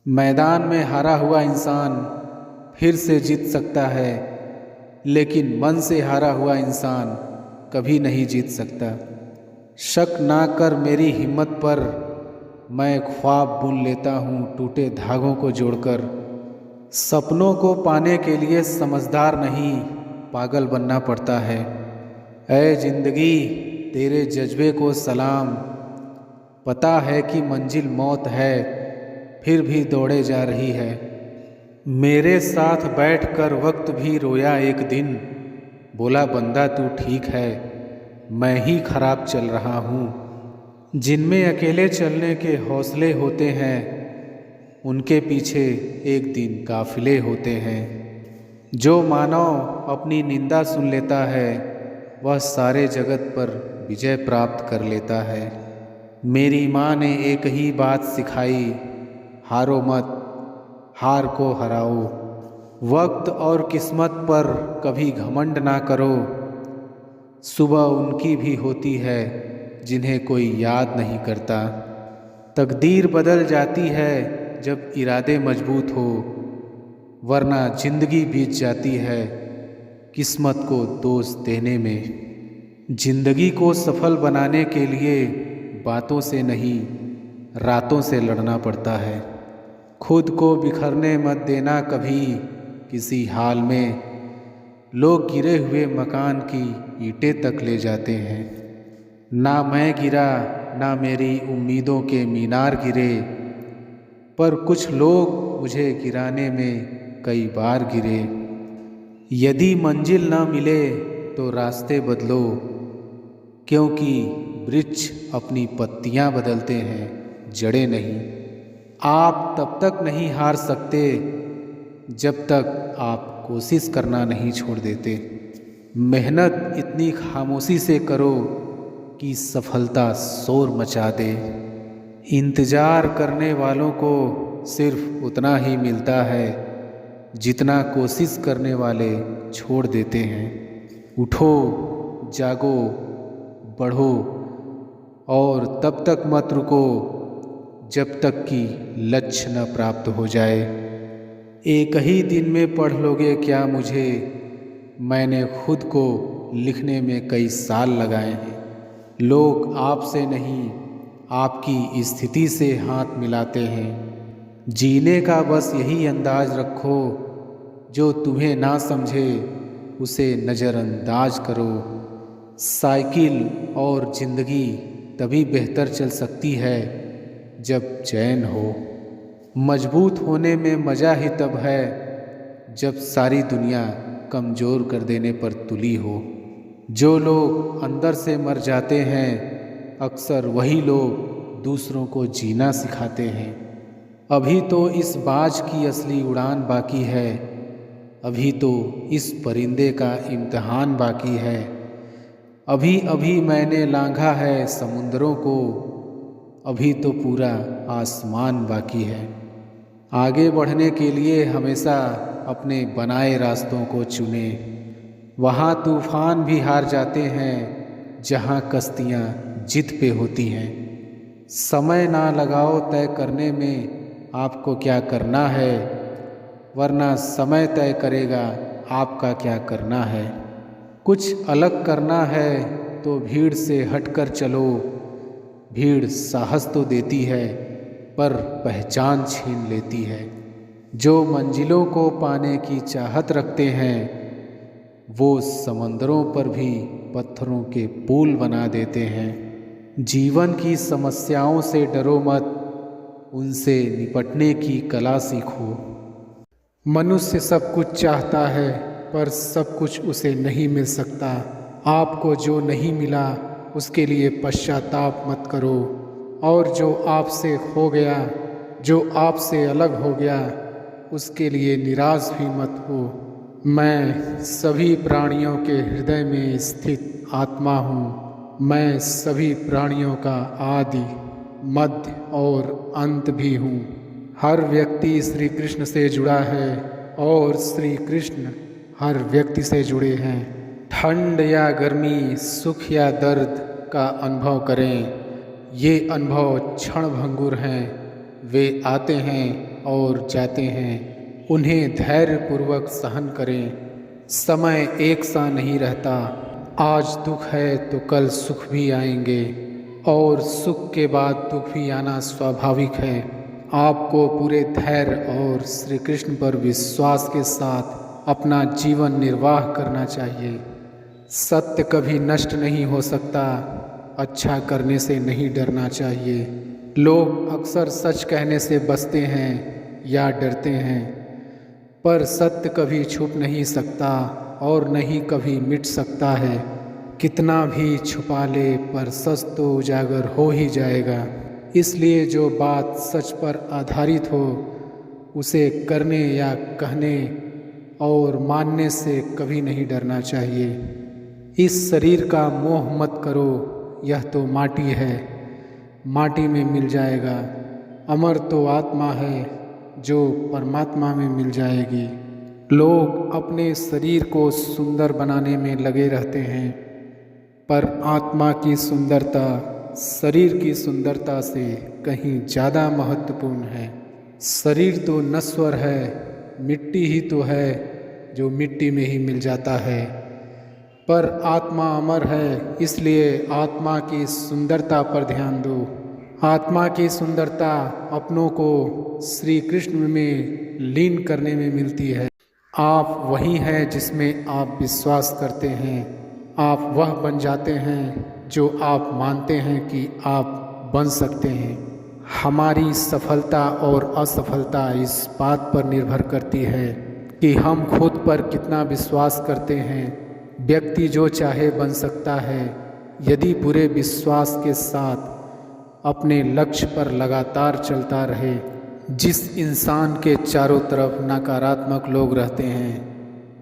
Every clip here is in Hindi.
मैदान में हारा हुआ इंसान फिर से जीत सकता है, लेकिन मन से हारा हुआ इंसान कभी नहीं जीत सकता। शक ना कर मेरी हिम्मत पर, मैं ख्वाब बुन लेता हूँ टूटे धागों को जोड़कर। सपनों को पाने के लिए समझदार नहीं, पागल बनना पड़ता है। ऐ जिंदगी, तेरे जज्बे को सलाम। पता है कि मंजिल मौत है, फिर भी दौड़े जा रही है। मेरे साथ बैठकर वक्त भी रोया एक दिन, बोला बंदा तू ठीक है, मैं ही खराब चल रहा हूँ। जिनमें अकेले चलने के हौसले होते हैं, उनके पीछे एक दिन काफिले होते हैं। जो मानव अपनी निंदा सुन लेता है, वह सारे जगत पर विजय प्राप्त कर लेता है। मेरी माँ ने एक ही बात सिखाई, हारो मत, हार को हराओ। वक्त और किस्मत पर कभी घमंड ना करो। सुबह उनकी भी होती है जिन्हें कोई याद नहीं करता। तकदीर बदल जाती है जब इरादे मजबूत हो, वरना जिंदगी बीत जाती है किस्मत को दोष देने में। जिंदगी को सफल बनाने के लिए बातों से नहीं, रातों से लड़ना पड़ता है। खुद को बिखरने मत देना कभी किसी हाल में। लोग गिरे हुए मकान की ईंटें तक ले जाते हैं। ना मैं गिरा, ना मेरी उम्मीदों के मीनार गिरे, पर कुछ लोग मुझे गिराने में कई बार गिरे। यदि मंजिल ना मिले तो रास्ते बदलो, क्योंकि वृक्ष अपनी पत्तियां बदलते हैं, जड़ें नहीं। आप तब तक नहीं हार सकते जब तक आप कोशिश करना नहीं छोड़ देते। मेहनत इतनी खामोशी से करो कि सफलता शोर मचा दे। इंतज़ार करने वालों को सिर्फ उतना ही मिलता है जितना कोशिश करने वाले छोड़ देते हैं। उठो, जागो, बढ़ो, और तब तक मत रुको जब तक कि लक्ष्य न प्राप्त हो जाए। एक ही दिन में पढ़ लोगे क्या मुझे, मैंने खुद को लिखने में कई साल लगाए हैं। लोग आपसे नहीं, आपकी स्थिति से हाथ मिलाते हैं। जीने का बस यही अंदाज रखो, जो तुम्हें ना समझे उसे नज़रअंदाज करो। साइकिल और ज़िंदगी तभी बेहतर चल सकती है जब चैन हो। मजबूत होने में मज़ा ही तब है जब सारी दुनिया कमज़ोर कर देने पर तुली हो। जो लोग अंदर से मर जाते हैं, अक्सर वही लोग दूसरों को जीना सिखाते हैं। अभी तो इस बाज की असली उड़ान बाकी है, अभी तो इस परिंदे का इम्तिहान बाकी है। अभी अभी मैंने लांघा है समुंदरों को, अभी तो पूरा आसमान बाकी है। आगे बढ़ने के लिए हमेशा अपने बनाए रास्तों को चुने। वहाँ तूफान भी हार जाते हैं जहाँ कश्तियाँ जिद पे होती हैं। समय ना लगाओ तय करने में आपको क्या करना है, वरना समय तय करेगा आपका क्या करना है। कुछ अलग करना है तो भीड़ से हटकर चलो। भीड़ साहस तो देती है पर पहचान छीन लेती है। जो मंजिलों को पाने की चाहत रखते हैं, वो समंदरों पर भी पत्थरों के पुल बना देते हैं। जीवन की समस्याओं से डरो मत, उनसे निपटने की कला सीखो। मनुष्य सब कुछ चाहता है पर सब कुछ उसे नहीं मिल सकता। आपको जो नहीं मिला उसके लिए पश्चाताप मत करो, और जो आपसे खो गया, जो आपसे अलग हो गया, उसके लिए निराश भी मत हो। मैं सभी प्राणियों के हृदय में स्थित आत्मा हूँ। मैं सभी प्राणियों का आदि, मध्य और अंत भी हूँ। हर व्यक्ति श्री कृष्ण से जुड़ा है और श्री कृष्ण हर व्यक्ति से जुड़े हैं। ठंड या गर्मी, सुख या दर्द का अनुभव करें। ये अनुभव क्षण भंगुर हैं, वे आते हैं और जाते हैं, उन्हें धैर्यपूर्वक सहन करें। समय एक सा नहीं रहता। आज दुख है तो कल सुख भी आएंगे और सुख के बाद दुख भी आना स्वाभाविक है। आपको पूरे धैर्य और श्री कृष्ण पर विश्वास के साथ अपना जीवन निर्वाह करना चाहिए। सत्य कभी नष्ट नहीं हो सकता। अच्छा करने से नहीं डरना चाहिए। लोग अक्सर सच कहने से बचते हैं या डरते हैं, पर सत्य कभी छुप नहीं सकता और नहीं कभी मिट सकता है। कितना भी छुपा ले पर सच तो उजागर हो ही जाएगा। इसलिए जो बात सच पर आधारित हो उसे करने या कहने और मानने से कभी नहीं डरना चाहिए। इस शरीर का मोह मत करो, यह तो माटी है, माटी में मिल जाएगा। अमर तो आत्मा है जो परमात्मा में मिल जाएगी। लोग अपने शरीर को सुंदर बनाने में लगे रहते हैं, पर आत्मा की सुंदरता शरीर की सुंदरता से कहीं ज़्यादा महत्वपूर्ण है। शरीर तो नश्वर है, मिट्टी ही तो है जो मिट्टी में ही मिल जाता है, पर आत्मा अमर है। इसलिए आत्मा की सुंदरता पर ध्यान दो। आत्मा की सुंदरता अपनों को श्री कृष्ण में लीन करने में मिलती है। आप वही हैं जिसमें आप विश्वास करते हैं। आप वह बन जाते हैं जो आप मानते हैं कि आप बन सकते हैं। हमारी सफलता और असफलता इस बात पर निर्भर करती है कि हम खुद पर कितना विश्वास करते हैं। व्यक्ति जो चाहे बन सकता है यदि पूरे विश्वास के साथ अपने लक्ष्य पर लगातार चलता रहे। जिस इंसान के चारों तरफ नकारात्मक लोग रहते हैं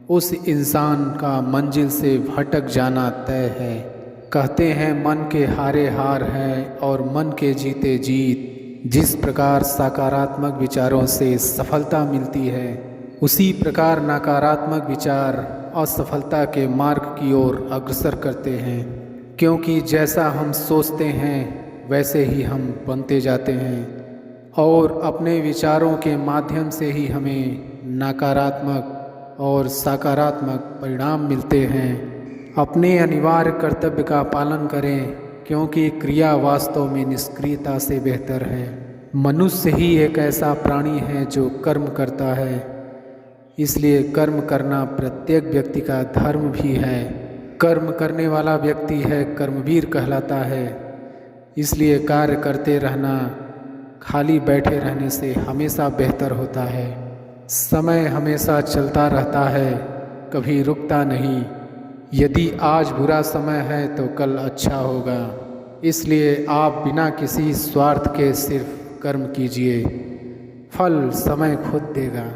उस इंसान का मंजिल से भटक जाना तय है। कहते हैं मन के हारे हार है और मन के जीते जीत। जिस प्रकार सकारात्मक विचारों से सफलता मिलती है उसी प्रकार नकारात्मक विचार असफलता के मार्ग की ओर अग्रसर करते हैं, क्योंकि जैसा हम सोचते हैं वैसे ही हम बनते जाते हैं और अपने विचारों के माध्यम से ही हमें नकारात्मक और सकारात्मक परिणाम मिलते हैं। अपने अनिवार्य कर्तव्य का पालन करें, क्योंकि क्रिया वास्तव में निष्क्रियता से बेहतर है। मनुष्य ही एक ऐसा प्राणी है जो कर्म करता है, इसलिए कर्म करना प्रत्येक व्यक्ति का धर्म भी है। कर्म करने वाला व्यक्ति है कर्मवीर कहलाता है। इसलिए कार्य करते रहना खाली बैठे रहने से हमेशा बेहतर होता है। समय हमेशा चलता रहता है, कभी रुकता नहीं। यदि आज बुरा समय है तो कल अच्छा होगा। इसलिए आप बिना किसी स्वार्थ के सिर्फ कर्म कीजिए, फल समय खुद देगा।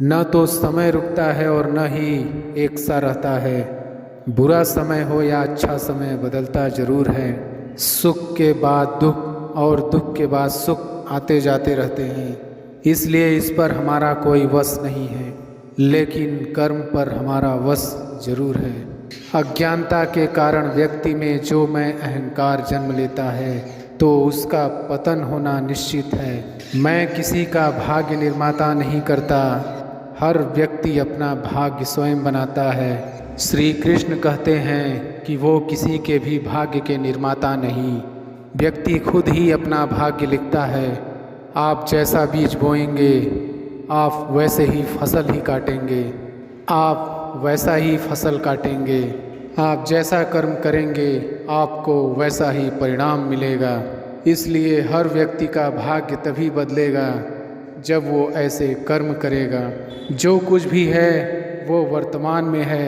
न तो समय रुकता है और न ही एक सा रहता है। बुरा समय हो या अच्छा समय बदलता जरूर है। सुख के बाद दुख और दुख के बाद सुख आते जाते रहते हैं। इसलिए इस पर हमारा कोई वश नहीं है, लेकिन कर्म पर हमारा वश जरूर है। अज्ञानता के कारण व्यक्ति में जो मैं अहंकार जन्म लेता है तो उसका पतन होना निश्चित है। मैं किसी का भाग्य निर्माता नहीं करता, हर व्यक्ति अपना भाग्य स्वयं बनाता है। श्री कृष्ण कहते हैं कि वो किसी के भी भाग्य के निर्माता नहीं, व्यक्ति खुद ही अपना भाग्य लिखता है। आप जैसा बीज बोएंगे आप वैसे ही फसल ही काटेंगे, आप वैसा ही फसल काटेंगे। आप जैसा कर्म करेंगे आपको वैसा ही परिणाम मिलेगा। इसलिए हर व्यक्ति का भाग्य तभी बदलेगा जब वो ऐसे कर्म करेगा। जो कुछ भी है वो वर्तमान में है,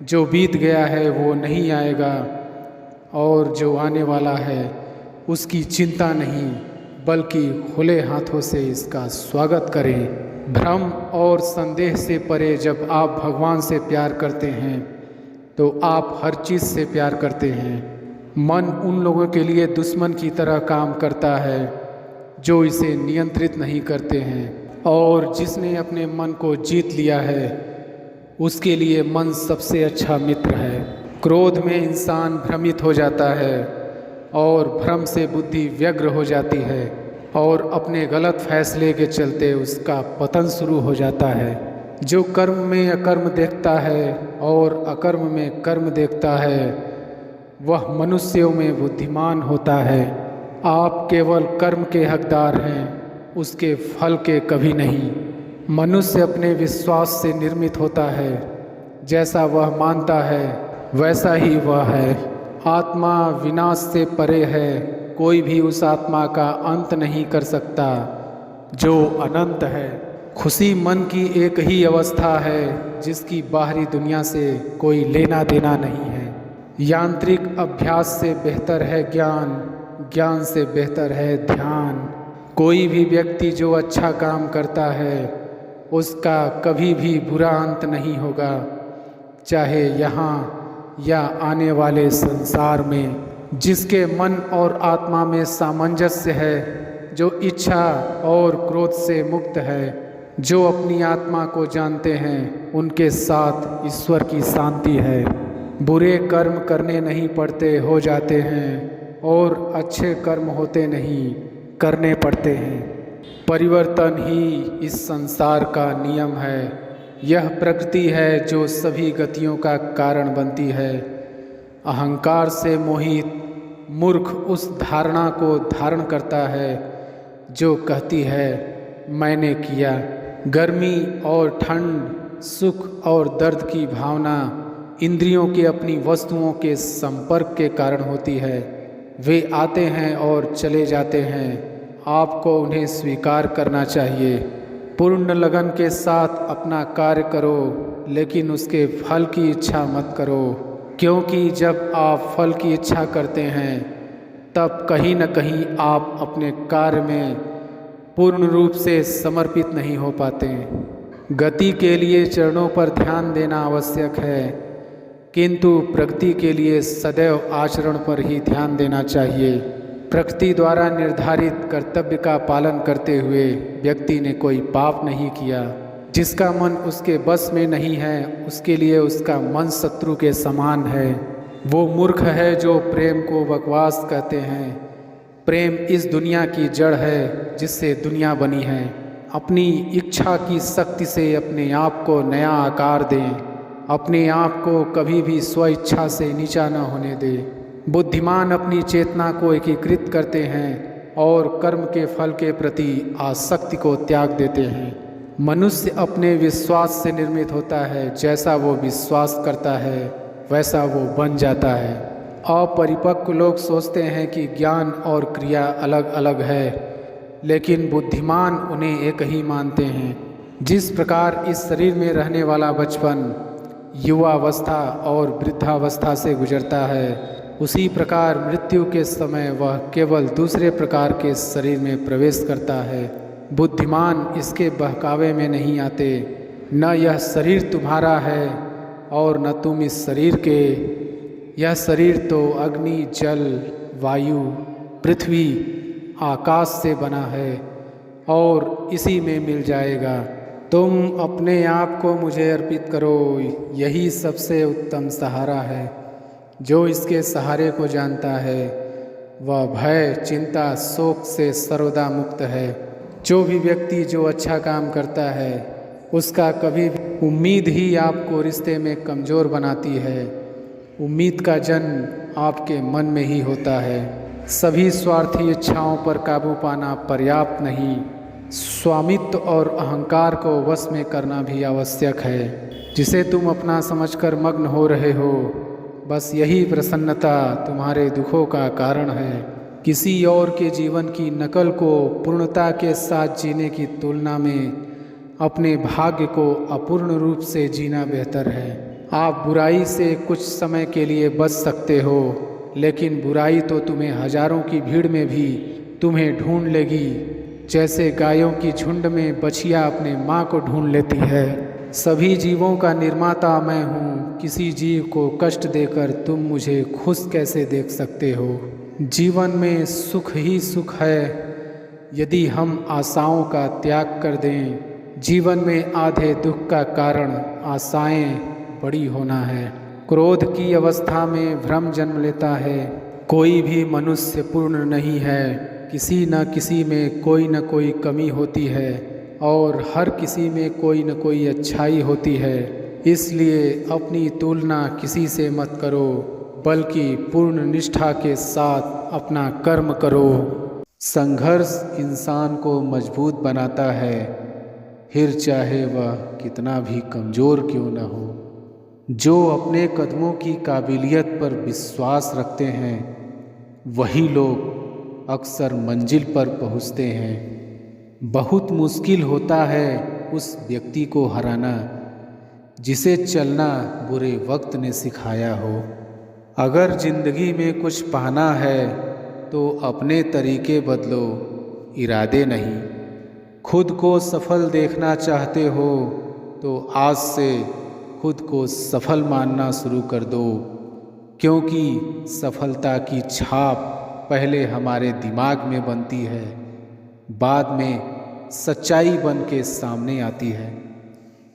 जो बीत गया है वो नहीं आएगा और जो आने वाला है उसकी चिंता नहीं, बल्कि खुले हाथों से इसका स्वागत करें। भ्रम और संदेह से परे जब आप भगवान से प्यार करते हैं तो आप हर चीज़ से प्यार करते हैं। मन उन लोगों के लिए दुश्मन की तरह काम करता है जो इसे नियंत्रित नहीं करते हैं, और जिसने अपने मन को जीत लिया है उसके लिए मन सबसे अच्छा मित्र है। क्रोध में इंसान भ्रमित हो जाता है और भ्रम से बुद्धि व्यग्र हो जाती है। और अपने गलत फैसले के चलते उसका पतन शुरू हो जाता है। जो कर्म में अकर्म देखता है और अकर्म में कर्म देखता है वह मनुष्यों में बुद्धिमान होता है। आप केवल कर्म के हकदार हैं, उसके फल के कभी नहीं। मनुष्य अपने विश्वास से निर्मित होता है, जैसा वह मानता है वैसा ही वह है। आत्मा विनाश से परे है, कोई भी उस आत्मा का अंत नहीं कर सकता जो अनंत है। खुशी मन की एक ही अवस्था है जिसकी बाहरी दुनिया से कोई लेना देना नहीं है। यांत्रिक अभ्यास से बेहतर है ज्ञान, ज्ञान से बेहतर है ध्यान। कोई भी व्यक्ति जो अच्छा काम करता है उसका कभी भी बुरा अंत नहीं होगा, चाहे यहाँ या आने वाले संसार में। जिसके मन और आत्मा में सामंजस्य है, जो इच्छा और क्रोध से मुक्त है, जो अपनी आत्मा को जानते हैं, उनके साथ ईश्वर की शांति है। बुरे कर्म करने नहीं पड़ते, हो जाते हैं, और अच्छे कर्म होते नहीं, करने पड़ते हैं। परिवर्तन ही इस संसार का नियम है। यह प्रकृति है जो सभी गतियों का कारण बनती है। अहंकार से मोहित मूर्ख उस धारणा को धारण करता है जो कहती है मैंने किया। गर्मी और ठंड, सुख और दर्द की भावना इंद्रियों के अपनी वस्तुओं के संपर्क के कारण होती है। वे आते हैं और चले जाते हैं, आपको उन्हें स्वीकार करना चाहिए। पूर्ण लगन के साथ अपना कार्य करो, लेकिन उसके फल की इच्छा मत करो, क्योंकि जब आप फल की इच्छा करते हैं तब कहीं न कहीं आप अपने कार्य में पूर्ण रूप से समर्पित नहीं हो पाते। गति के लिए चरणों पर ध्यान देना आवश्यक है, किंतु प्रगति के लिए सदैव आचरण पर ही ध्यान देना चाहिए। प्रकृति द्वारा निर्धारित कर्तव्य का पालन करते हुए व्यक्ति ने कोई पाप नहीं किया। जिसका मन उसके बस में नहीं है, उसके लिए उसका मन शत्रु के समान है। वो मूर्ख है जो प्रेम को बकवास कहते हैं। प्रेम इस दुनिया की जड़ है जिससे दुनिया बनी है। अपनी इच्छा की शक्ति से अपने आप को नया आकार दें। अपने आप को कभी भी स्वेच्छा से नीचा न होने दें। बुद्धिमान अपनी चेतना को एकीकृत करते हैं और कर्म के फल के प्रति आसक्ति को त्याग देते हैं। मनुष्य अपने विश्वास से निर्मित होता है, जैसा वो विश्वास करता है वैसा वो बन जाता है। अपरिपक्व लोग सोचते हैं कि ज्ञान और क्रिया अलग अलग है, लेकिन बुद्धिमान उन्हें एक ही मानते हैं। जिस प्रकार इस शरीर में रहने वाला बचपन युवावस्था और वृद्धावस्था से गुजरता है, उसी प्रकार मृत्यु के समय वह केवल दूसरे प्रकार के शरीर में प्रवेश करता है। बुद्धिमान इसके बहकावे में नहीं आते। न यह शरीर तुम्हारा है और न तुम इस शरीर के। यह शरीर तो अग्नि, जल, वायु, पृथ्वी, आकाश से बना है और इसी में मिल जाएगा। तुम अपने आप को मुझे अर्पित करो, यही सबसे उत्तम सहारा है। जो इसके सहारे को जानता है वह भय, चिंता, शोक से सर्वदा मुक्त है। जो भी व्यक्ति जो अच्छा काम करता है उसका कभी भी उम्मीद ही आपको रिश्ते में कमज़ोर बनाती है। उम्मीद का जन्म आपके मन में ही होता है। सभी स्वार्थी इच्छाओं पर काबू पाना पर्याप्त नहीं, स्वामित्व और अहंकार को वश में करना भी आवश्यक है। जिसे तुम अपना समझकर मग्न हो रहे हो, बस यही प्रसन्नता तुम्हारे दुखों का कारण है। किसी और के जीवन की नकल को पूर्णता के साथ जीने की तुलना में अपने भाग्य को अपूर्ण रूप से जीना बेहतर है। आप बुराई से कुछ समय के लिए बच सकते हो, लेकिन बुराई तो तुम्हें हजारों की भीड़ में भी तुम्हें ढूंढ लेगी। जैसे गायों की झुंड में बछिया अपने माँ को ढूंढ लेती है। सभी जीवों का निर्माता मैं हूँ। किसी जीव को कष्ट देकर तुम मुझे खुश कैसे देख सकते हो? जीवन में सुख ही सुख है यदि हम आशाओं का त्याग कर दें। जीवन में आधे दुख का कारण आशाएं बड़ी होना है। क्रोध की अवस्था में भ्रम जन्म लेता है। कोई भी मनुष्य पूर्ण नहीं है। किसी न किसी में कोई न कोई कमी होती है और हर किसी में कोई न कोई अच्छाई होती है। इसलिए अपनी तुलना किसी से मत करो, बल्कि पूर्ण निष्ठा के साथ अपना कर्म करो। संघर्ष इंसान को मजबूत बनाता है, फिर चाहे वह कितना भी कमज़ोर क्यों न हो। जो अपने कदमों की काबिलियत पर विश्वास रखते हैं वही लोग अक्सर मंजिल पर पहुंचते हैं। बहुत मुश्किल होता है उस व्यक्ति को हराना जिसे चलना बुरे वक्त ने सिखाया हो। अगर ज़िंदगी में कुछ पाना है तो अपने तरीके बदलो, इरादे नहीं। खुद को सफल देखना चाहते हो तो आज से खुद को सफल मानना शुरू कर दो, क्योंकि सफलता की छाप पहले हमारे दिमाग में बनती है, बाद में सच्चाई बन के सामने आती है।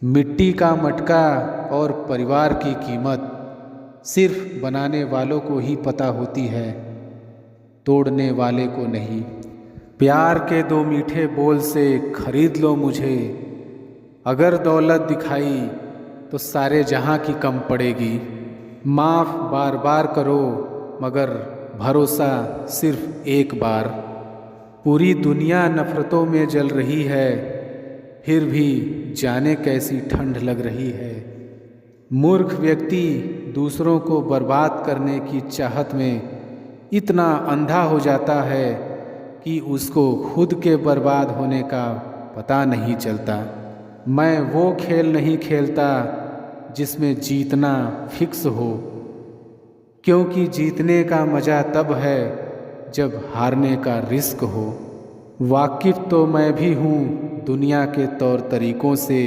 मिट्टी का मटका और परिवार की कीमत सिर्फ बनाने वालों को ही पता होती है, तोड़ने वाले को नहीं। प्यार के 2 मीठे बोल से खरीद लो मुझे, अगर दौलत दिखाई तो सारे जहां की कम पड़ेगी। माफ़ बार बार करो मगर भरोसा सिर्फ एक बार। पूरी दुनिया नफ़रतों में जल रही है, फिर भी जाने कैसी ठंड लग रही है। मूर्ख व्यक्ति दूसरों को बर्बाद करने की चाहत में इतना अंधा हो जाता है कि उसको खुद के बर्बाद होने का पता नहीं चलता। मैं वो खेल नहीं खेलता जिसमें जीतना फिक्स हो, क्योंकि जीतने का मज़ा तब है जब हारने का रिस्क हो। वाकिफ़ तो मैं भी हूँ दुनिया के तौर तरीक़ों से,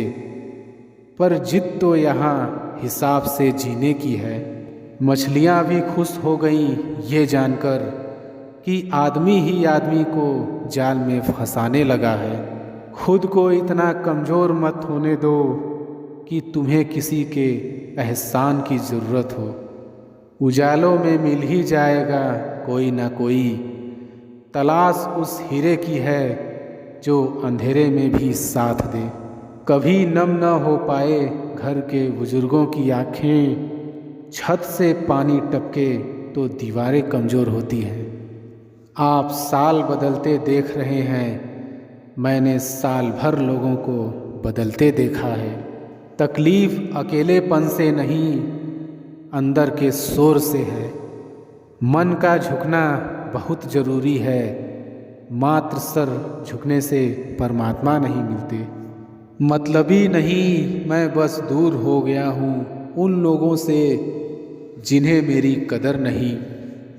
पर जिद तो यहाँ हिसाब से जीने की है। मछलियाँ भी खुश हो गईं ये जानकर कि आदमी ही आदमी को जाल में फंसाने लगा है। खुद को इतना कमज़ोर मत होने दो कि तुम्हें किसी के एहसान की ज़रूरत हो। उजालों में मिल ही जाएगा कोई ना कोई, तलाश उस हीरे की है जो अंधेरे में भी साथ दे। कभी नम न हो पाए घर के बुजुर्गों की आँखें, छत से पानी टपके तो दीवारें कमज़ोर होती हैं। आप साल बदलते देख रहे हैं, मैंने साल भर लोगों को बदलते देखा है। तकलीफ़ अकेलेपन से नहीं, अंदर के शोर से है। मन का झुकना बहुत ज़रूरी है, मात्र सर झुकने से परमात्मा नहीं मिलते। मतलबी नहीं, मैं बस दूर हो गया हूँ उन लोगों से जिन्हें मेरी कदर नहीं।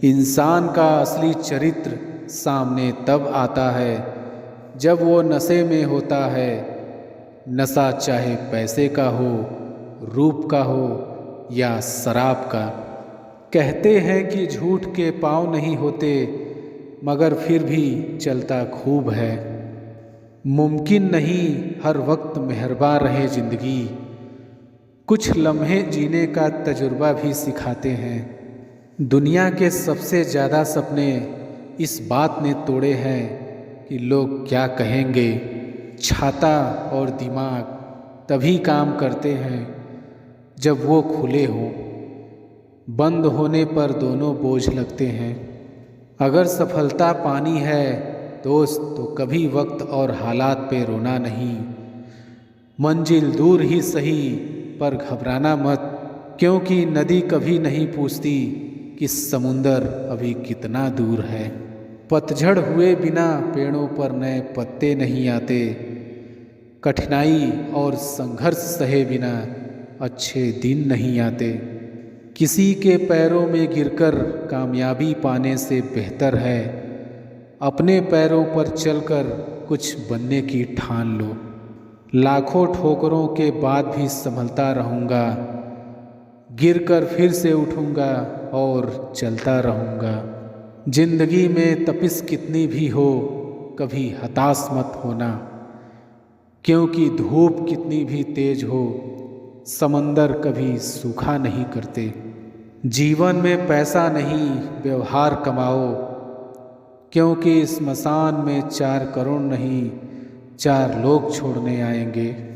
इंसान का असली चरित्र सामने तब आता है जब वो नशे में होता है। नशा चाहे पैसे का हो, रूप का हो या शराब का। कहते हैं कि झूठ के पाँव नहीं होते, मगर फिर भी चलता खूब है। मुमकिन नहीं हर वक्त मेहरबान रहे ज़िंदगी, कुछ लम्हे जीने का तजुर्बा भी सिखाते हैं। दुनिया के सबसे ज़्यादा सपने इस बात ने तोड़े हैं कि लोग क्या कहेंगे। छाता और दिमाग तभी काम करते हैं जब वो खुले हों, बंद होने पर दोनों बोझ लगते हैं। अगर सफलता पानी है दोस्त तो कभी वक्त और हालात पे रोना नहीं। मंजिल दूर ही सही पर घबराना मत, क्योंकि नदी कभी नहीं पूछती कि समुंदर अभी कितना दूर है। पतझड़ हुए बिना पेड़ों पर नए पत्ते नहीं आते। कठिनाई और संघर्ष सहे बिना अच्छे दिन नहीं आते। किसी के पैरों में गिरकर कामयाबी पाने से बेहतर है अपने पैरों पर चलकर कुछ बनने की ठान लो। लाखों ठोकरों के बाद भी संभलता रहूँगा, गिरकर फिर से उठूँगा और चलता रहूँगा। जिंदगी में तपिश कितनी भी हो कभी हताश मत होना, क्योंकि धूप कितनी भी तेज हो समंदर कभी सूखा नहीं करते। जीवन में पैसा नहीं व्यवहार कमाओ, क्योंकि इस स्मशान में 4 करोड़ नहीं 4 लोग छोड़ने आएंगे।